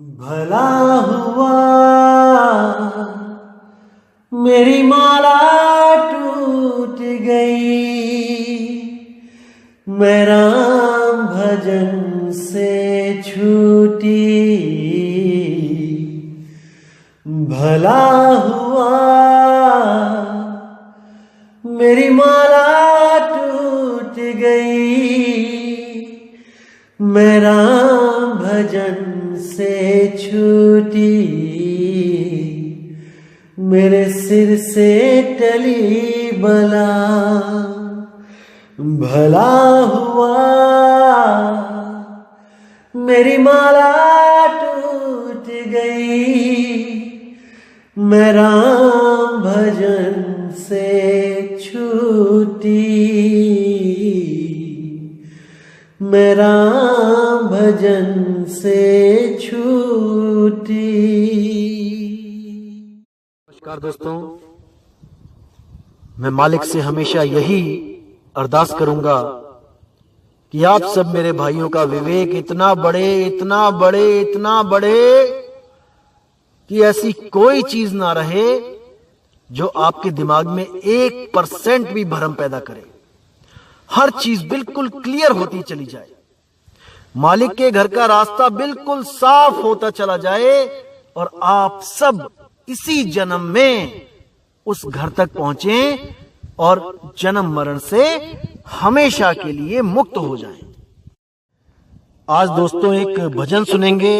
भला हुआ मेरी माला टूट गई, मैं राम भजन से छूटी। भला हुआ मेरी माला टूट गई, मैं राम भजन से छूटी। मेरे सिर से टली बला, भला हुआ मेरी माला टूट गई, मैं राम भजन से छूटी। मैं राम भजन से छूटी। नमस्कार दोस्तों, मैं मालिक से हमेशा यही अरदास करूंगा कि आप सब मेरे भाइयों का विवेक इतना बढ़े कि ऐसी कोई चीज ना रहे जो आपके दिमाग में 1% भी भ्रम पैदा करे। हर चीज बिल्कुल क्लियर होती चली जाए, मालिक के घर का रास्ता बिल्कुल साफ होता चला जाए और आप सब इसी जन्म में उस घर तक पहुंचे और जन्म मरण से हमेशा के लिए मुक्त हो जाएं। आज दोस्तों एक भजन सुनेंगे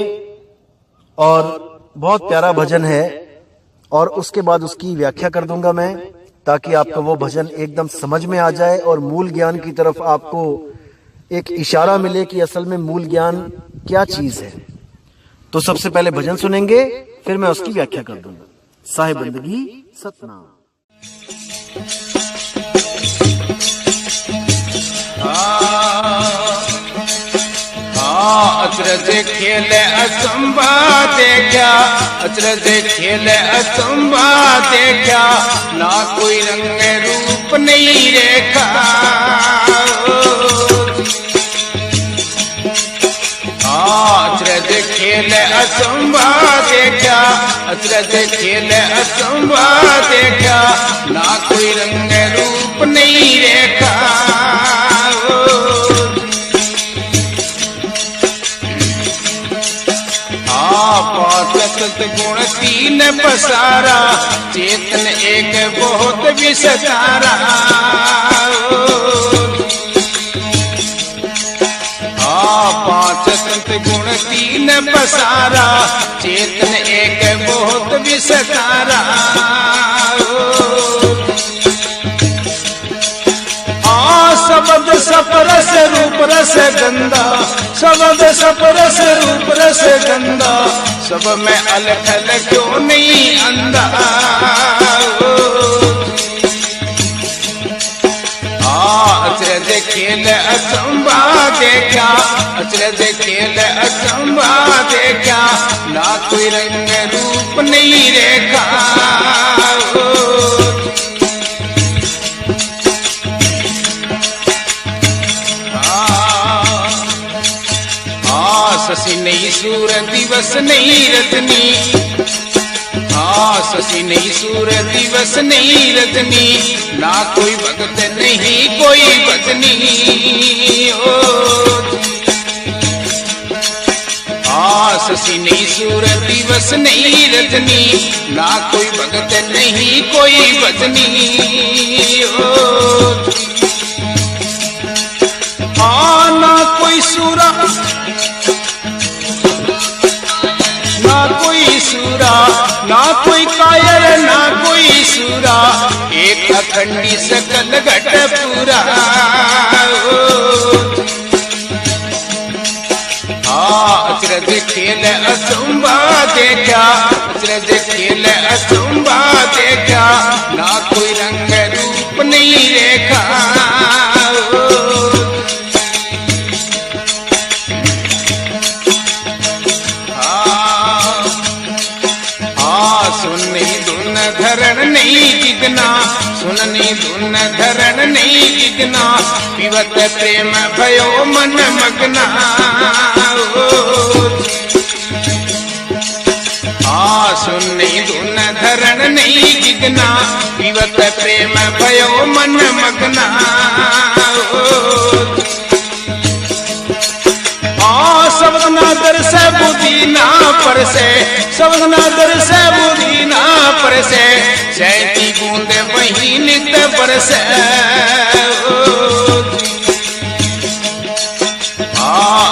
और बहुत प्यारा भजन है और उसके बाद उसकी व्याख्या कर दूंगा मैं, ताकि आपको वो भजन एकदम समझ में आ जाए और मूल ज्ञान की तरफ आपको एक इशारा मिले कि असल में मूल ज्ञान क्या चीज है। तो सबसे पहले भजन सुनेंगे, फिर मैं उसकी व्याख्या कर दूंगा। साहिब बंदगी सतनाम। अचरज खेल असंभा देखा, अचरज खेल असंभा देखा, ना कोई रंग रूप नहीं रेखा। अचरज खेल असंभा देखा, अचरज खेल असंभा देखा, ना कोई रंग रूप नहीं रेखा। सत गुण तीन पसारा, चेतन एक बहुत विस्तारा। पांच संत गुण तीन पसारा, चेतन एक बहुत विस्तारा। शब्द सपरस रूप रस गंदा, शब्द सपरस रूप रस गंदा, सब में अलखल क्यों नहीं अंधा। अचरज खेल असंभा देखा, अचरज खेल असंभा देखा, ना कोई रंग रूप नहीं रेखा। शशि नहीं सूर दिवस नहीं रजनी, शशि नहीं सूर दिवस नहीं रजनी, ना कोई भगत नहीं कोई भजनी। शशि नहीं सूर दिवस नहीं रजनी, ना कोई भगत नहीं कोई भजनी। ना कोई सूरा, ना कोई सूरा, ना कोई कायर, ना कोई सूरा, एक अखंडी सकल घट पूरा। अचरज खेल असंभा देखा, अचरज खेल असंभा देखा, ना कोई रंग रूप नहीं रेखा। धरण नहीं जिगना, सुननी धुन धरण नहीं जिगना, पिबत प्रेम भयो मन मगना। विघ्ना पीवत प्रेम भयो मन मग्ना शब्द ना दर्शे बुद्धि ना परसे शब्द ना दर्शे बुद्धि ना परसे सहती बूंद वही नित्य बरसे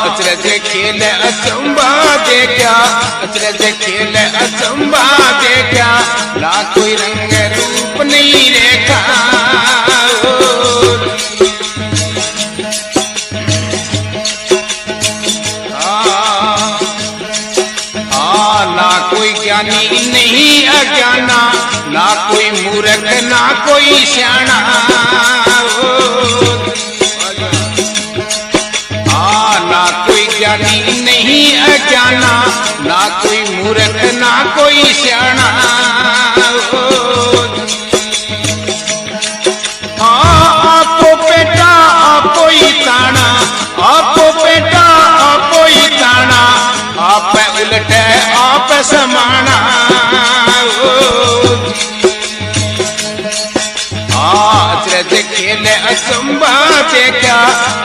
अचरज खेल अचंबा देखा अचरज खेल अचंबा देखा ना कोई रंग रूप नहीं रेखा ना कोई ज्ञानी नहीं अज्ञाना ना कोई मूर्ख ना कोई सियाना ना कोई ज्ञानी नहीं अज्ञाना ना कोई मूर्ख ना कोई सियाना आपको बेटा आपको ही ताना आपको बेटा आपको ही ताना आप उलटे आप समाना अचरज खेल अचंबा देखा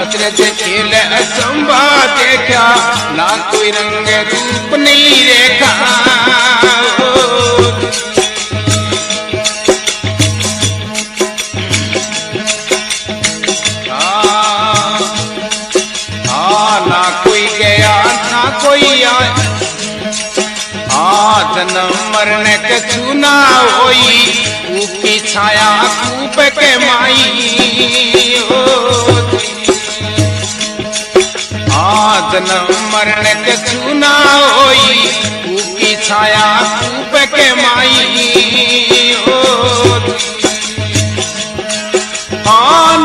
अचरज खेल अचंबा देखा ना कोई रंग रूप नहीं रेखा ना कोई गया ना कोई आया जन्म मरण कछु ना होई ऊपी छाया कूप के माई जन्म मरण कछु ना होई ऊपी छाया कूप के माई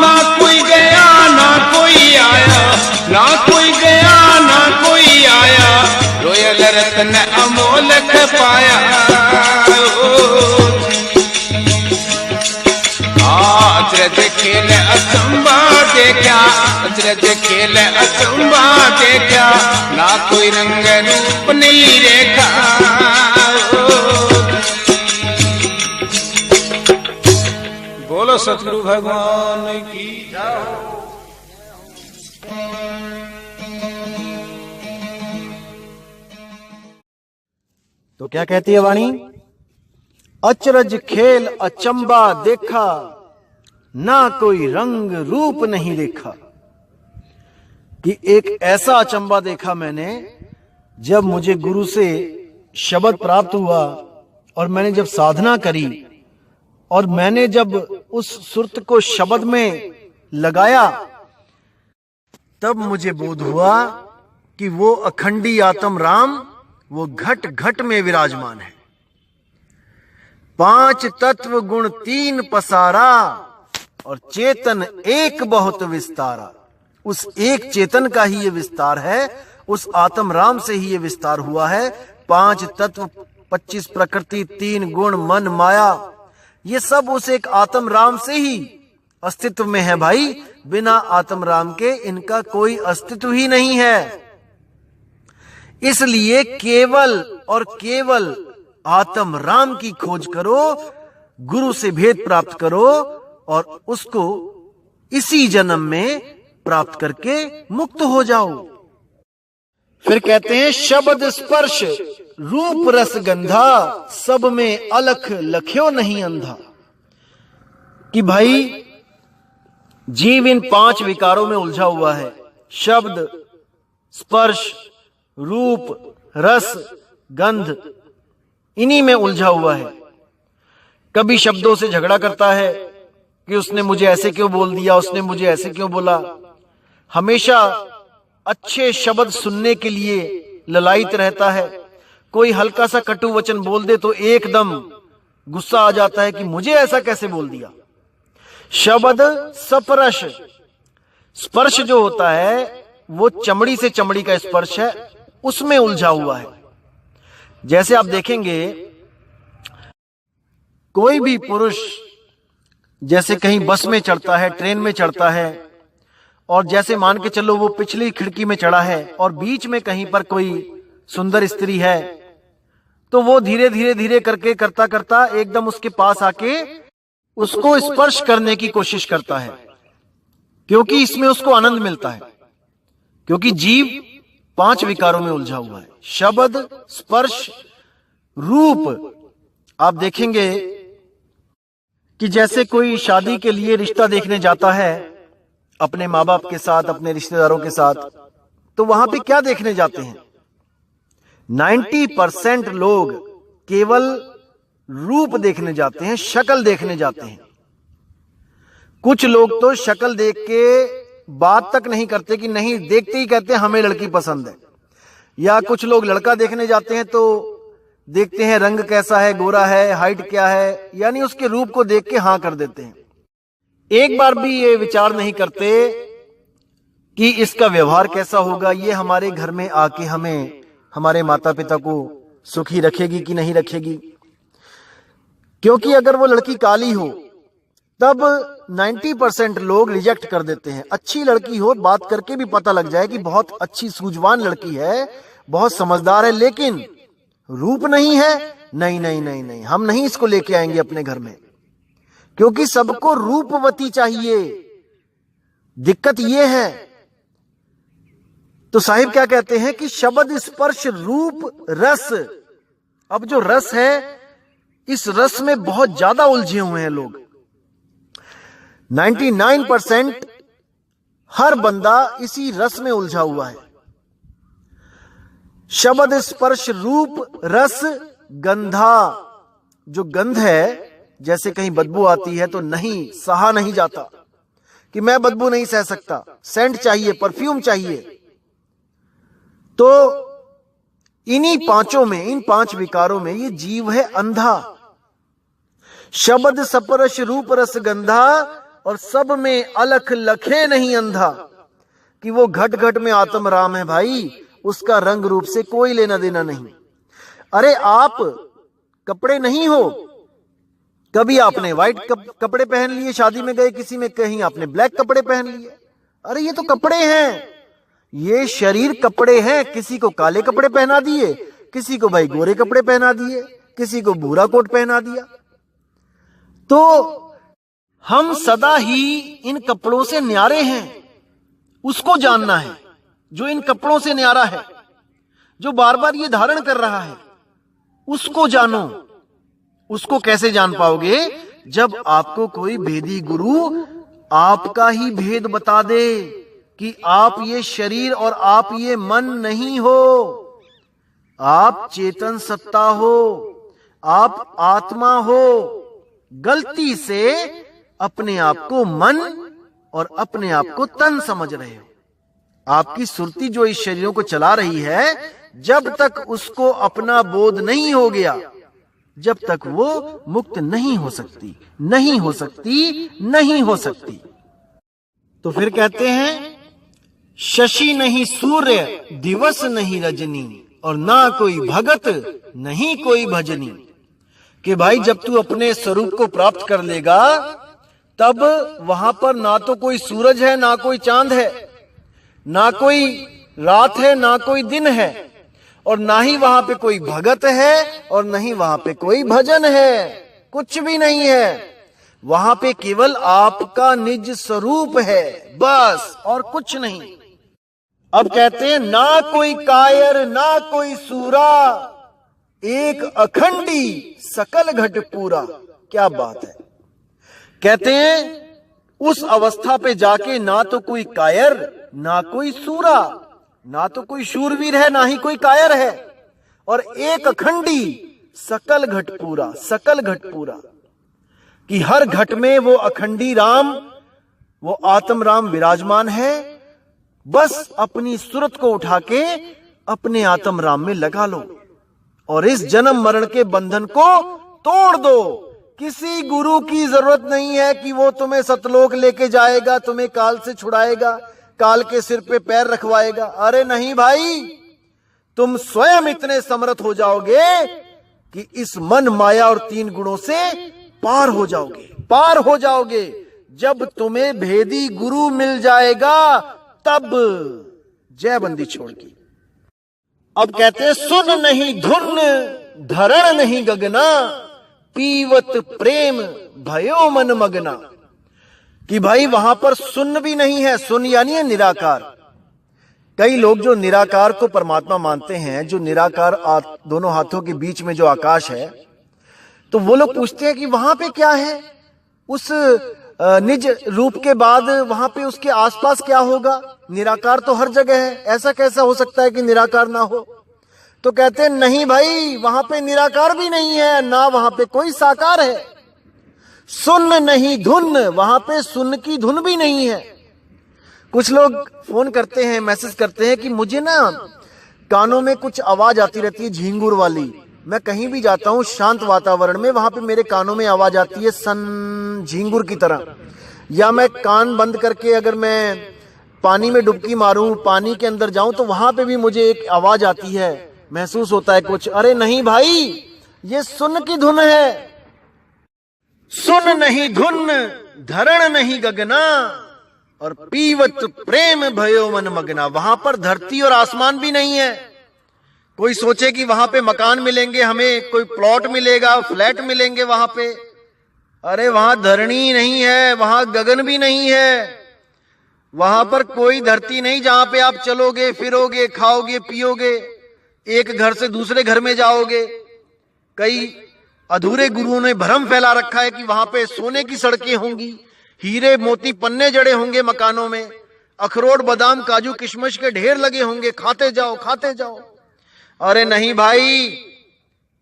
ना कोई गया ना कोई आया ना कोई गया ना कोई आया रोयल रत्न अमोलक पाया अचरज खेल अचंबा देखा अचरज खेल अचंबा देखा ना कोई रंग रूप नहीं रेखा बोलो सतगुरु भगवान की तो क्या कहती है वाणी? अचरज खेल अचंबा देखा ना कोई रंग रूप नहीं देखा। कि एक ऐसा अचंबा देखा मैंने जब मुझे गुरु से शब्द प्राप्त हुआ और मैंने जब साधना करी और मैंने जब उस सुरत को शब्द में लगाया तब मुझे बोध हुआ कि वो अखंडी आत्म राम वो घट घट में विराजमान है। 5 तत्व गुण 3 पसारा और चेतन एक बहुत विस्तारा। उस एक चेतन का ही ये विस्तार है, उस आत्म राम से ही ये विस्तार हुआ है। 5 तत्व 25 प्रकृति 3 गुण मन माया ये सब उस एक आत्म राम से ही अस्तित्व में है भाई। बिना आत्म राम के इनका कोई अस्तित्व ही नहीं है। इसलिए केवल और केवल आत्म राम की खोज करो, गुरु से भेद प्राप्त करो और उसको इसी जन्म में प्राप्त करके मुक्त हो जाओ। फिर कहते हैं शब्द स्पर्श रूप रस गंधा सब में अलख लख्यो नहीं अंधा। कि भाई जीव इन 5 विकारों में उलझा हुआ है। शब्द स्पर्श रूप रस गंध इन्हीं में उलझा हुआ है। कभी शब्दों से झगड़ा करता है कि उसने मुझे ऐसे क्यों बोल दिया, उसने मुझे ऐसे क्यों बोला। हमेशा अच्छे शब्द सुनने के लिए ललायित रहता है। कोई हल्का सा कटु वचन बोल दे तो एकदम गुस्सा आ जाता है कि मुझे ऐसा कैसे बोल दिया। शब्द स्पर्श स्पर्श जो होता है वो चमड़ी से चमड़ी का स्पर्श है, उसमें उलझा हुआ है। जैसे आप देखेंगे कोई भी पुरुष जैसे कहीं बस में चढ़ता है, ट्रेन में चढ़ता है और जैसे मान के चलो वो पिछली खिड़की में चढ़ा है और बीच में कहीं पर कोई सुंदर स्त्री है तो वो धीरे धीरे धीरे करके करता करता एकदम उसके पास आके उसको स्पर्श करने की कोशिश करता है, क्योंकि इसमें उसको आनंद मिलता है। क्योंकि जीव 5 विकारों में उलझा हुआ है, शब्द, स्पर्श, रूप। आप देखेंगे कि जैसे कोई शादी के लिए रिश्ता देखने जाता है अपने माँ बाप के साथ, अपने रिश्तेदारों के साथ, तो वहां पे क्या देखने जाते हैं? 90% लोग केवल रूप देखने जाते हैं, शक्ल देखने जाते हैं। कुछ लोग तो शक्ल देख के बात तक नहीं करते कि नहीं, देखते ही कहते हैं हमें लड़की पसंद है। या कुछ लोग लड़का देखने जाते हैं तो देखते हैं रंग कैसा है, गोरा है, हाइट क्या है, यानी उसके रूप को देख के हां कर देते हैं। एक बार भी ये विचार नहीं करते कि इसका व्यवहार कैसा होगा, ये हमारे घर में आके हमें, हमारे माता पिता को सुखी रखेगी कि नहीं रखेगी। क्योंकि अगर वो लड़की काली हो तब 90% लोग रिजेक्ट कर देते हैं। अच्छी लड़की हो, बात करके भी पता लग जाए कि बहुत अच्छी सूझवान लड़की है, बहुत समझदार है, लेकिन रूप नहीं है, नहीं नहीं नहीं नहीं, हम नहीं इसको लेके आएंगे अपने घर में, क्योंकि सबको रूपवती चाहिए। दिक्कत ये है। तो साहिब क्या कहते हैं कि शब्द, स्पर्श, रूप, रस। अब जो रस है, इस रस में बहुत ज्यादा उलझे हुए हैं लोग। 99% हर बंदा इसी रस में उलझा हुआ है। शब्द, स्पर्श, रूप, रस, गंधा। जो गंध है, जैसे कहीं बदबू आती है तो नहीं, सहा नहीं जाता कि मैं बदबू नहीं सह सकता, सेंट चाहिए, परफ्यूम चाहिए। तो इन्हीं पांचों में, इन 5 विकारों में ये जीव है अंधा। शब्द, स्पर्श, रूप, रस, गंधा, और सब में अलख लखे नहीं अंधा। कि वो घट घट में आत्म राम है भाई, उसका रंग रूप से कोई लेना देना नहीं। अरे आप कपड़े नहीं हो, कभी आपने व्हाइट कपड़े पहन लिए, शादी में गए किसी में, कहीं आपने ब्लैक कपड़े पहन लिए। अरे ये तो कपड़े हैं, ये शरीर कपड़े हैं। किसी को काले कपड़े पहना दिए, किसी को भाई गोरे कपड़े पहना दिए, किसी को भूरा कोट पहना दिया। तो हम सदा ही इन कपड़ों से न्यारे हैं। उसको जानना है जो इन कपड़ों से न्यारा है, जो बार बार ये धारण कर रहा है, उसको जानो। उसको कैसे जान पाओगे? जब आपको कोई भेदी गुरु आपका ही भेद बता दे कि आप ये शरीर और आप ये मन नहीं हो, आप चेतन सत्ता हो, आप आत्मा हो। गलती से अपने आप को मन और अपने आप को तन समझ रहे हो। आपकी सुरती जो इस शरीरों को चला रही है, जब तक उसको अपना बोध नहीं हो गया, जब तक वो मुक्त नहीं हो सकती, नहीं हो सकती, नहीं हो सकती। तो फिर कहते हैं, शशि नहीं सूर्य, दिवस नहीं रजनी, और ना कोई भगत, नहीं कोई भजनी। कि भाई जब तू अपने स्वरूप को प्राप्त कर लेगा, तब वहां पर ना तो कोई सूरज है, ना कोई चांद है, ना कोई रात है, ना कोई दिन है, और ना ही वहां पे कोई भगत है, और नहीं वहां पे कोई भजन है। कुछ भी नहीं है। वहां पे केवल आपका निज स्वरूप है, बस, और कुछ नहीं। अब कहते हैं, ना कोई कायर, ना कोई सूरा, एक अखंडी सकल घट पूरा। क्या बात है। कहते हैं उस अवस्था पे जाके ना तो कोई कायर, ना कोई सूरा, ना तो कोई शूरवीर है, ना ही कोई कायर है, और एक अखंडी सकल घट पूरा, सकल घट पूरा। कि हर घट में वो अखंडी राम, वो आत्म राम विराजमान है। बस अपनी सूरत को उठा के अपने आत्म राम में लगा लो और इस जन्म मरण के बंधन को तोड़ दो। किसी गुरु की जरूरत नहीं है कि वो तुम्हें सतलोक लेके जाएगा, तुम्हें काल से छुड़ाएगा, काल के सिर पे पैर रखवाएगा। अरे नहीं भाई, तुम स्वयं इतने समर्थ हो जाओगे कि इस मन, माया और 3 गुणों से पार हो जाओगे, पार हो जाओगे। जब तुम्हें भेदी गुरु मिल जाएगा तब जय बंदी छोड़ की। अब कहते हैं, सुन नहीं धुन धरण नहीं गगना, पीवत प्रेम भयो मन मगना। कि भाई वहां पर सुन्न भी नहीं है, सुन्न यानी है निराकार। कई लोग जो निराकार को परमात्मा मानते हैं, जो निराकार दोनों हाथों के बीच में जो आकाश है, तो वो लोग पूछते हैं कि वहां पे क्या है, उस निज रूप के बाद वहां पे उसके आसपास क्या होगा। निराकार तो हर जगह है, ऐसा कैसा हो सकता है कि निराकार ना हो। तो कहते हैं नहीं भाई, वहां पे निराकार भी नहीं है, ना वहां पे कोई साकार है। सुन्न नहीं धुन, वहां पे सुन्न की धुन भी नहीं है। कुछ लोग फोन करते हैं, मैसेज करते हैं कि मुझे ना कानों में कुछ आवाज आती रहती है झींगुर वाली। मैं कहीं भी जाता हूं शांत वातावरण में, वहां पे मेरे कानों में आवाज आती है सन झींगुर की तरह। या मैं कान बंद करके अगर मैं पानी में डुबकी मारूं, पानी के अंदर जाऊं, तो वहां पे भी मुझे एक आवाज आती है, महसूस होता है कुछ। अरे नहीं भाई, ये सुन की धुन है। सुन नहीं धुन, धरण नहीं गगना, और पीवत प्रेम भयो मन मगना। वहां पर धरती और आसमान भी नहीं है। कोई सोचे कि वहां पे मकान मिलेंगे, हमें कोई प्लॉट मिलेगा, फ्लैट मिलेंगे वहां पे। अरे वहां धरणी नहीं है, वहां गगन भी नहीं है, वहां पर कोई धरती नहीं जहां पे आप चलोगे, फिरोगे, खाओगे, पियोगे, एक घर से दूसरे घर में जाओगे। कई अधूरे गुरुओं ने भ्रम फैला रखा है कि वहां पे सोने की सड़कें होंगी, हीरे मोती पन्ने जड़े होंगे मकानों में, अखरोट बादाम काजू किशमिश के ढेर लगे होंगे, खाते जाओ खाते जाओ। अरे नहीं भाई,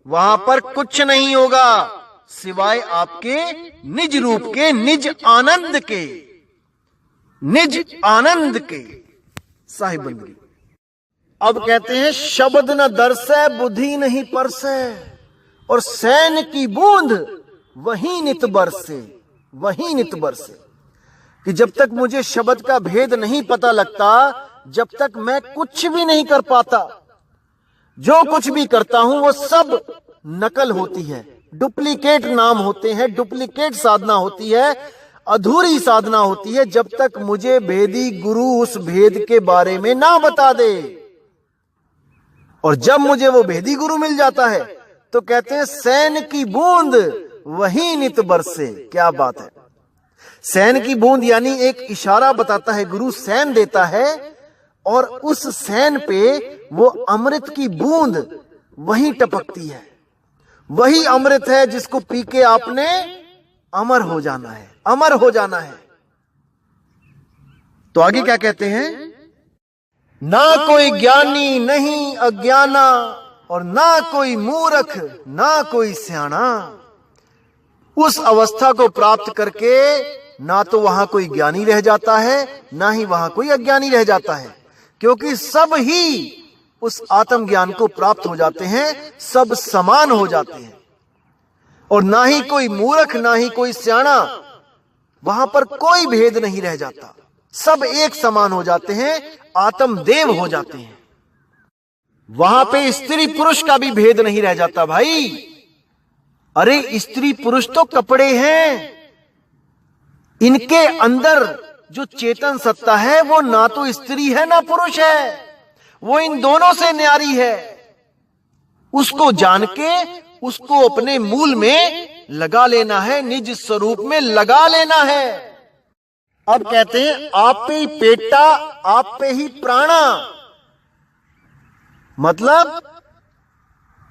वहां पर कुछ नहीं होगा सिवाय आपके निज रूप के, निज आनंद के, निज आनंद के। साहिब बंदगी। अब कहते हैं शब्द न दरसै, बुद्धि नहीं परसै, और सैन की बूंद वही नित बरसे, वही नित बरसे। कि जब तक मुझे शब्द का भेद नहीं पता लगता, जब तक मैं कुछ भी नहीं कर पाता। जो कुछ भी करता हूं वो सब नकल होती है, डुप्लीकेट नाम होते हैं, डुप्लीकेट साधना होती है, अधूरी साधना होती है, जब तक मुझे भेदी गुरु उस भेद के बारे में ना बता दे। और जब मुझे वो भेदी गुरु मिल जाता है तो कहते हैं सैन की बूंद वही नित बरसे। क्या बात है। सैन की बूंद यानी एक इशारा बताता है, गुरु सैन देता है, और उस सैन पे वो अमृत की बूंद वही टपकती है। वही अमृत है जिसको पी के आपने अमर हो जाना है, अमर हो जाना है। तो आगे क्या कहते हैं, ना कोई ज्ञानी नहीं अज्ञाना, और ना कोई मूर्ख ना कोई सियाना। उस अवस्था को प्राप्त करके ना तो वहां कोई ज्ञानी रह जाता है, ना ही वहां कोई अज्ञानी रह जाता है, क्योंकि सब ही उस आत्मज्ञान को प्राप्त हो जाते हैं, सब समान हो जाते हैं। और ना ही कोई मूर्ख ना ही कोई सियाना, वहां पर कोई भेद नहीं रह जाता, सब एक समान हो जाते हैं, आत्मदेव हो जाते हैं। वहां पे स्त्री पुरुष का भी भेद नहीं रह जाता भाई। अरे स्त्री पुरुष तो कपड़े हैं, इनके अंदर जो चेतन सत्ता है वो ना तो स्त्री है ना पुरुष है, वो इन दोनों से न्यारी है। उसको जान के उसको अपने मूल में लगा लेना है, निज स्वरूप में लगा लेना है। अब कहते हैं आप पे ही पेटा आप पे ही प्राणा, मतलब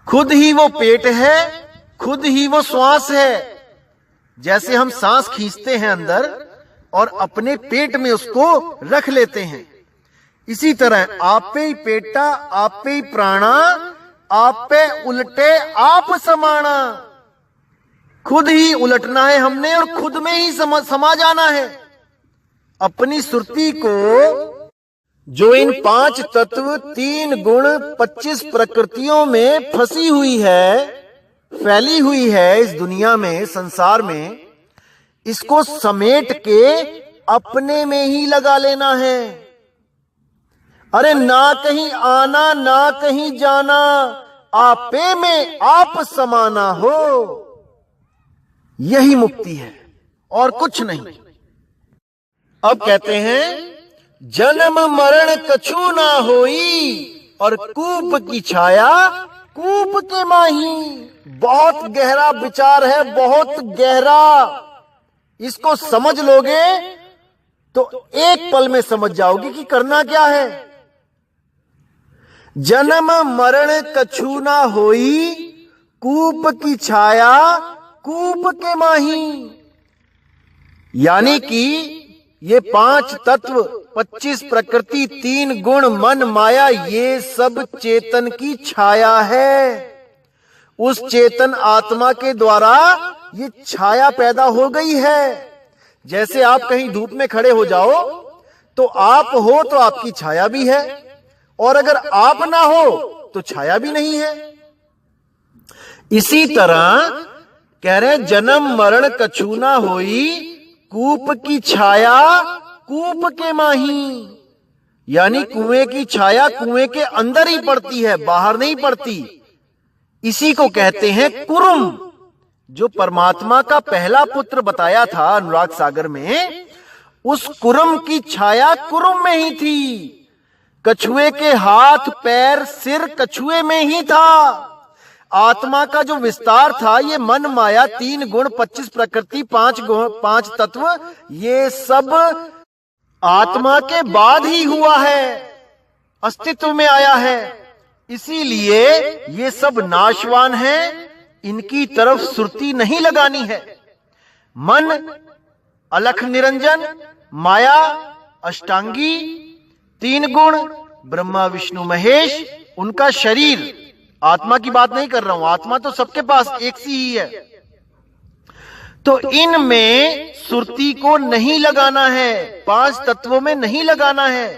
खुद ही वो पेट है, खुद ही वो श्वास है। जैसे हम सांस खींचते हैं अंदर और अपने पेट में उसको रख लेते हैं, इसी तरह आप पे ही पेटा आप पे ही प्राणा, आप पे उलटे आप समाना। खुद ही उलटना है हमने और खुद में ही समा जाना है। अपनी सुरती को जो इन 5 तत्व 3 गुण 25 प्रकृतियों में फंसी हुई है, फैली हुई है इस दुनिया में, संसार में, इसको समेट के अपने में ही लगा लेना है। अरे ना कहीं आना ना कहीं जाना, आपे में आप समाना हो, यही मुक्ति है और कुछ नहीं। अब कहते हैं जन्म मरण कछु ना होई, और कूप की छाया कूप के माही। बहुत गहरा विचार है, बहुत गहरा। इसको समझ लोगे तो एक पल में समझ जाओगे कि करना क्या है। जन्म मरण कछु ना होई, कूप की छाया कूप के माही। यानी कि ये 5 तत्व, 25 प्रकृति, 3 गुण, मन, माया, ये सब चेतन की छाया है। उस चेतन आत्मा के द्वारा ये छाया पैदा हो गई है। जैसे आप कहीं धूप में खड़े हो जाओ तो आप हो तो आपकी छाया भी है, और अगर आप ना हो तो छाया भी नहीं है। इसी तरह कह रहे जन्म मरण कछु ना होई, कूप की छाया कूप के माही। यानी कुएं की छाया कुएं के अंदर ही पड़ती है, बाहर नहीं पड़ती। इसी को कहते हैं कुरुम। जो परमात्मा का पहला पुत्र बताया था अनुराग सागर में, उस कुरुम की छाया कुरुम में ही थी। कछुए के हाथ पैर सिर कछुए में ही था। आत्मा का जो विस्तार था, ये मन माया, 3 गुण, 25 प्रकृति, 5 तत्व, ये सब आत्मा के बाद ही हुआ है, अस्तित्व में आया है। इसीलिए ये सब नाशवान है, इनकी तरफ सुरती नहीं लगानी है। मन अलख निरंजन, माया अष्टांगी, 3 गुण ब्रह्मा विष्णु महेश, उनका शरीर। आत्मा की बात नहीं कर रहा हूं, आत्मा तो सबके पास एक सी ही है। तो इनमें सुरती को नहीं लगाना है, 5 तत्वों में नहीं लगाना है,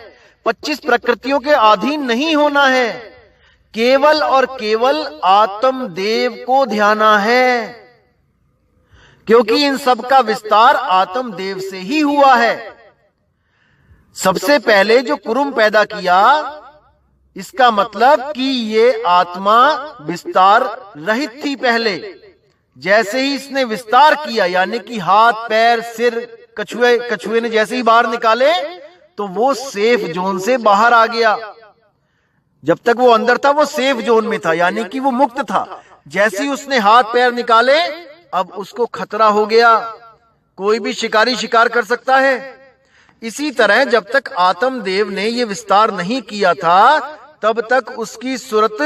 25 प्रकृतियों के अधीन नहीं होना है। केवल और केवल आत्म देव को ध्याना है, क्योंकि इन सब का विस्तार आत्म देव से ही हुआ है। सबसे पहले जो कुरुम पैदा किया, इसका मतलब कि ये आत्मा विस्तार रहित थी पहले। जैसे ही इसने विस्तार किया, यानी कि हाथ पैर सिर कछुए ने जैसे ही बाहर निकाले, तो वो सेफ जोन से बाहर आ गया। जब तक वो अंदर था वो सेफ जोन में था, यानी कि वो मुक्त था। जैसे ही उसने हाथ पैर निकाले, अब उसको खतरा हो गया। कोई भी शिकारी शिकार कर सकता है। इसी तरह जब तक आत्मदेव ने ये विस्तार नहीं किया था, तब तक उसकी सूरत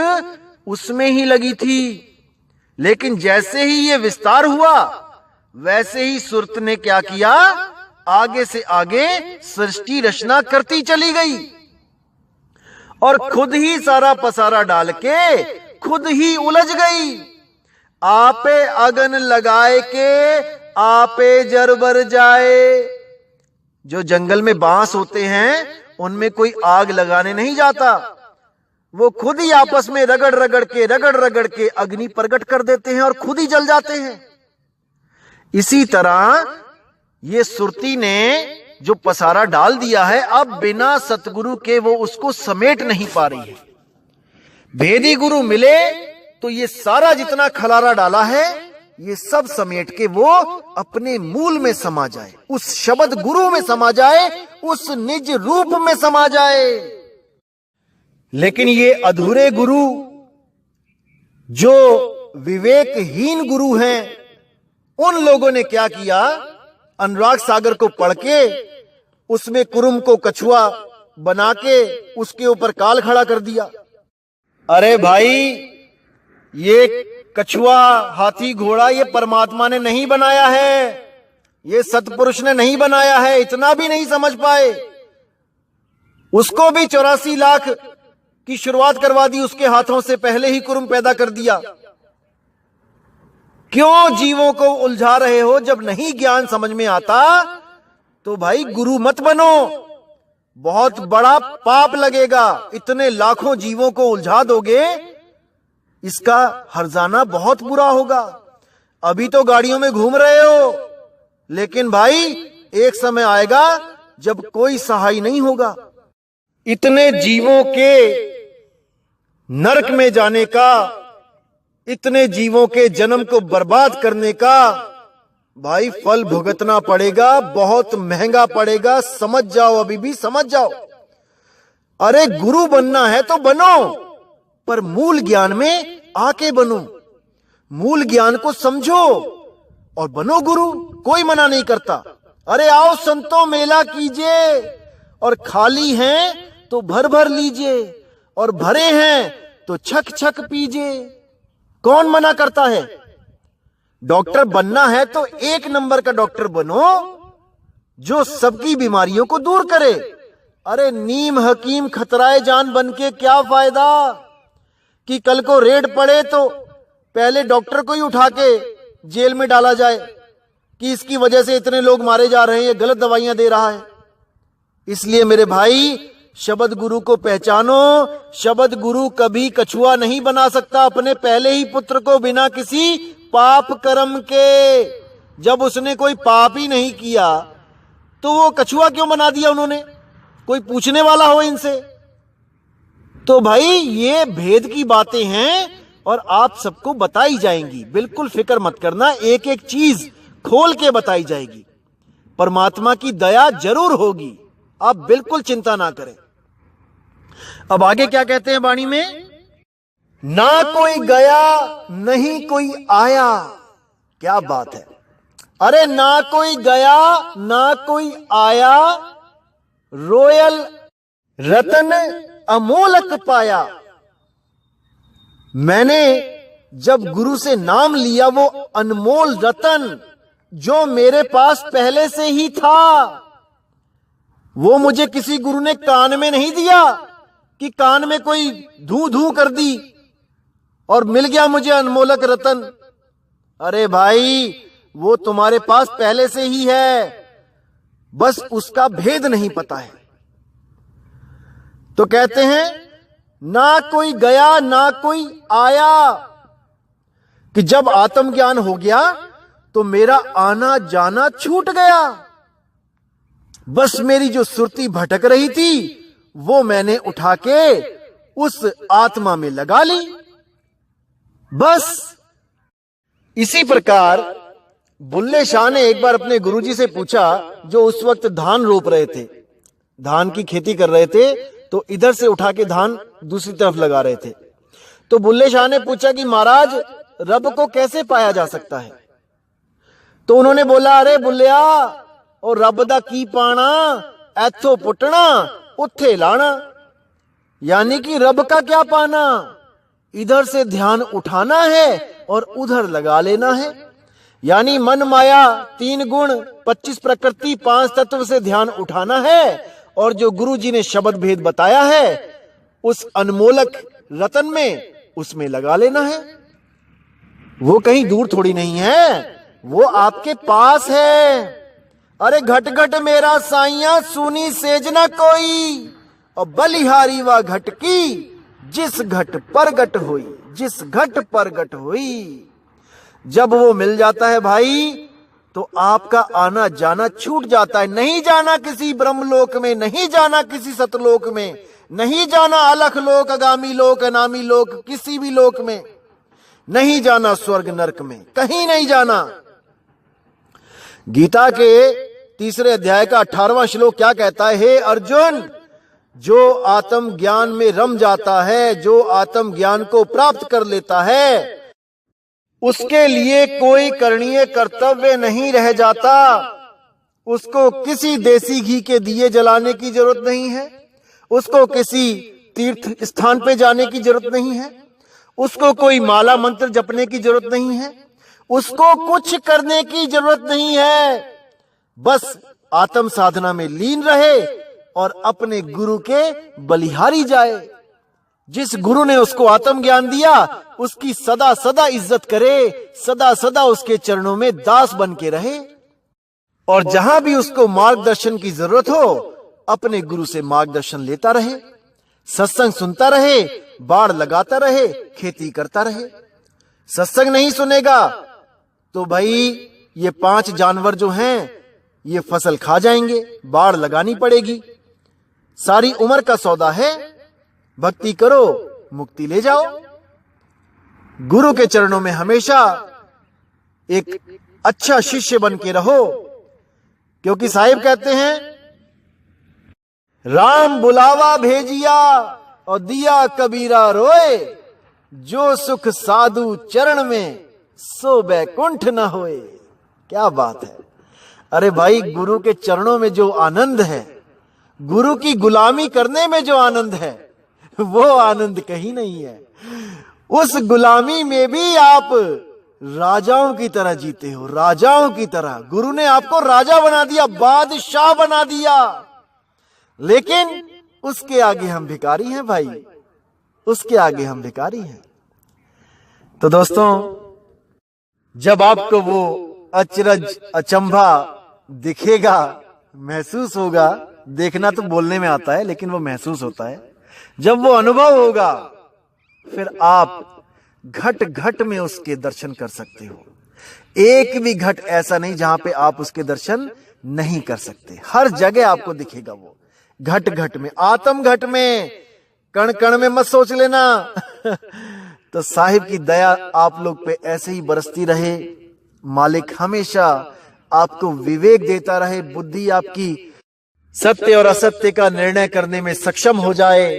उसमें ही लगी थी। लेकिन जैसे ही ये विस्तार हुआ, वैसे ही सूरत ने क्या किया, आगे से आगे सृष्टि रचना करती चली गई, और खुद ही सारा पसारा डाल के खुद ही उलझ गई। आपे अगन लगाए के आपे जरबर जाए। जो जंगल में बांस होते हैं, उनमें कोई आग लगाने नहीं जाता, वो खुद ही आपस में रगड़ रगड़ के अग्नि प्रकट कर देते हैं और खुद ही जल जाते हैं। इसी तरह ये सुरती ने जो पसारा डाल दिया है, अब बिना सतगुरु के वो उसको समेट नहीं पा रही है। भेदी गुरु मिले तो ये सारा जितना खलारा डाला है, ये सब समेट के वो अपने मूल में समा जाए, उस शब्द गुरु में समा जाए, उस निज रूप में समा जाए। लेकिन ये अधूरे गुरु, जो विवेकहीन गुरु हैं, उन लोगों ने क्या किया, अनुराग सागर को पढ़ के उसमें कुरुम को कछुआ बना के उसके ऊपर काल खड़ा कर दिया। अरे भाई, ये कछुआ हाथी घोड़ा ये परमात्मा ने नहीं बनाया है, ये सतपुरुष ने नहीं बनाया है, इतना भी नहीं समझ पाए। उसको भी 84 लाख की शुरुआत करवा दी, उसके हाथों से पहले ही कुरुम पैदा कर दिया। क्यों जीवों को उलझा रहे हो? जब नहीं ज्ञान समझ में आता तो भाई गुरु मत बनो, बहुत बड़ा पाप लगेगा। इतने लाखों जीवों को उलझा दोगे, इसका हर्जाना बहुत बुरा होगा। अभी तो गाड़ियों में घूम रहे हो, लेकिन भाई एक समय आएगा जब कोई सहाय नहीं होगा। इतने जीवों के नरक में जाने का, इतने जीवों के जन्म को बर्बाद करने का भाई फल भुगतना पड़ेगा, बहुत महंगा पड़ेगा। समझ जाओ, अभी भी समझ जाओ। अरे गुरु बनना है तो बनो, पर मूल ज्ञान में आके बनो, मूल ज्ञान को समझो और बनो गुरु। कोई मना नहीं करता। अरे आओ संतो मेला कीजिए, और खाली हैं तो भर भर लीजिए, और भरे हैं तो छक छक पीजिए। कौन मना करता है? डॉक्टर बनना है तो एक नंबर का डॉक्टर बनो, जो सबकी बीमारियों को दूर करे। अरे नीम हकीम खतराए जान बन के क्या फायदा कि कल को रेड पड़े तो पहले डॉक्टर को ही उठा के जेल में डाला जाए कि इसकी वजह से इतने लोग मारे जा रहे हैं, ये गलत दवाइयां दे रहा है। इसलिए मेरे भाई, शब्द गुरु को पहचानो। शब्द गुरु कभी कछुआ नहीं बना सकता अपने पहले ही पुत्र को बिना किसी पाप कर्म के। जब उसने कोई पाप ही नहीं किया तो वो कछुआ क्यों बना दिया उन्होंने? कोई पूछने वाला हो इनसे? तो भाई ये भेद की बातें हैं और आप सबको बताई जाएंगी। बिल्कुल फिक्र मत करना, एक एक चीज खोल के बताई जाएगी। परमात्मा की दया जरूर होगी, आप बिल्कुल चिंता ना करें। अब आगे क्या कहते हैं वाणी में? ना कोई गया नहीं कोई आया। क्या बात है! अरे ना कोई गया ना कोई आया, रोयल रतन अमोलक पाया। मैंने जब गुरु से नाम लिया वो अनमोल रतन जो मेरे पास पहले से ही था, वो मुझे किसी गुरु ने कान में नहीं दिया कि कान में कोई धू धू कर दी और मिल गया मुझे अनमोलक रतन। अरे भाई, वो तुम्हारे पास पहले से ही है, बस उसका भेद नहीं पता है। तो कहते हैं ना कोई गया ना कोई आया, कि जब आत्मज्ञान हो गया तो मेरा आना जाना छूट गया। बस मेरी जो सुरती भटक रही थी वो मैंने उठा के उस आत्मा में लगा ली। बस इसी प्रकार बुल्ले शाह ने एक बार अपने गुरुजी से पूछा, जो उस वक्त धान रोप रहे थे, धान की खेती कर रहे थे, तो इधर से उठा के धान दूसरी तरफ लगा रहे थे। तो बुल्ले शाह ने पूछा कि महाराज, रब को कैसे पाया जा सकता है? तो उन्होंने बोला, अरे बुल्लिया, और रब दा की पाना, ऐथो पुटना उत्थे लाना। यानी कि रब का क्या पाना? इधर से ध्यान उठाना है और उधर लगा लेना है। यानी मन माया 3 गुण 25 प्रकृति 5 तत्व से ध्यान उठाना है, और जो गुरु जी ने शब्द भेद बताया है उस अनमोलक रतन में, उसमें लगा लेना है। वो कहीं दूर थोड़ी नहीं है, वो आपके पास है। अरे घट घट मेरा साइया सुनी सेजना कोई, और बलिहारी व घट की जिस घट परगट हुई, जिस घट परगट हुई। जब वो मिल जाता है भाई तो आपका आना जाना छूट जाता है। नहीं जाना किसी ब्रह्मलोक में, नहीं जाना किसी सतलोक में, नहीं जाना अलख लोक, अगामी लोक, अनामी लोक, किसी भी लोक में नहीं जाना, स्वर्ग नरक में कहीं नहीं जाना। गीता के 3 अध्याय का 18वां श्लोक क्या कहता है? हे अर्जुन, जो आत्म ज्ञान में रम जाता है, जो आत्म ज्ञान को प्राप्त कर लेता है, उसके लिए कोई करणीय कर्तव्य नहीं रह जाता। उसको किसी देसी घी के दिए जलाने की जरूरत नहीं है, उसको किसी तीर्थ स्थान पे जाने की जरूरत नहीं है, उसको कोई माला मंत्र जपने की जरूरत नहीं है, उसको कुछ करने की जरूरत नहीं है। बस आत्म साधना में लीन रहे और अपने गुरु के बलिहारी जाए। जिस गुरु ने उसको आत्म ज्ञान दिया उसकी सदा सदा इज्जत करे, सदा सदा उसके चरणों में दास बन के रहे, और जहां भी उसको मार्गदर्शन की जरूरत हो अपने गुरु से मार्गदर्शन लेता रहे, सत्संग सुनता रहे, बाड़ लगाता रहे, खेती करता रहे। सत्संग नहीं सुनेगा तो भाई ये 5 जानवर जो हैं ये फसल खा जाएंगे, बाड़ लगानी पड़ेगी। सारी उम्र का सौदा है, भक्ति करो मुक्ति ले जाओ। गुरु के चरणों में हमेशा एक अच्छा शिष्य बन के रहो, क्योंकि साहिब कहते हैं, राम बुलावा भेजिया और दिया कबीरा रोए, जो सुख साधु चरण में सो बैकुंठ न होए। क्या बात है। अरे भाई, गुरु के चरणों में जो आनंद है, गुरु की गुलामी करने में जो आनंद है, वो आनंद कहीं नहीं है। उस गुलामी में भी आप राजाओं की तरह जीते हो, राजाओं की तरह। गुरु ने आपको राजा बना दिया, बादशाह बना दिया, लेकिन उसके आगे हम भिखारी हैं भाई, उसके आगे हम भिखारी हैं। तो दोस्तों, जब आपको वो अचरज अचंभा दिखेगा, महसूस होगा, देखना तो बोलने में आता है लेकिन वो महसूस होता है, जब वो अनुभव होगा, फिर आप घट घट में उसके दर्शन कर सकते हो। एक भी घट ऐसा नहीं जहां पे आप उसके दर्शन नहीं कर सकते। हर जगह आपको दिखेगा वो, घट घट में, आत्म घट में, कण कण में मत सोच लेना। तो साहिब की दया आप लोग पे ऐसे ही बरसती रहे। मालिक हमेशा आपको विवेक देता रहे, बुद्धि आपकी सत्य और असत्य का निर्णय करने में सक्षम हो जाए।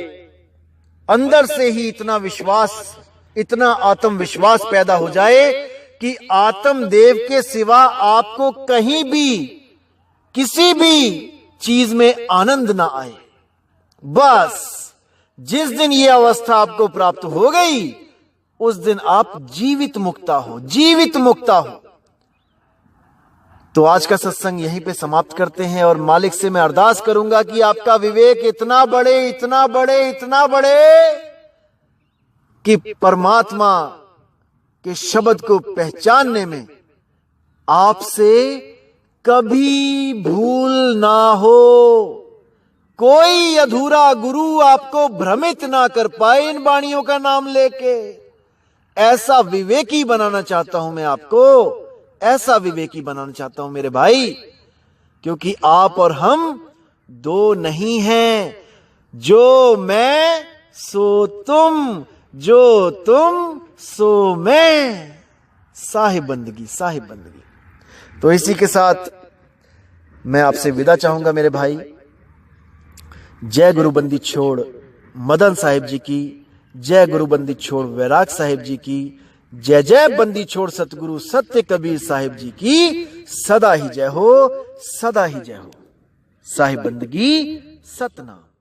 अंदर से ही इतना विश्वास, इतना आत्मविश्वास पैदा हो जाए कि आत्मदेव के सिवा आपको कहीं भी, किसी भी चीज में आनंद ना आए। बस जिस दिन ये अवस्था आपको प्राप्त हो गई, उस दिन आप जीवित मुक्ता हो, जीवित मुक्ता हो। तो आज का सत्संग यहीं पे समाप्त करते हैं और मालिक से मैं अरदास करूंगा कि आपका विवेक इतना बढ़े, इतना बढ़े, इतना बढ़े कि परमात्मा के शब्द को पहचानने में आपसे कभी भूल ना हो। कोई अधूरा गुरु आपको भ्रमित ना कर पाए इन वाणियों का नाम लेके। ऐसा विवेकी बनाना चाहता हूं मैं आपको, ऐसा विवेकी बनाना चाहता हूं मेरे भाई, क्योंकि आप और हम दो नहीं हैं। जो मैं सो तुम, जो तुम सो मैं। साहिब बंदगी, साहिब बंदगी। तो इसी के साथ मैं आपसे विदा चाहूंगा मेरे भाई। जय गुरु बंदी छोड़ मदन साहिब जी की, जय गुरु बंदी छोड़ वैराग साहिब जी की, जय जय बंदी छोड़ सतगुरु सत्य कबीर साहिब जी की सदा ही जय हो, सदा ही जय हो। साहिब बंदगी सतनाम।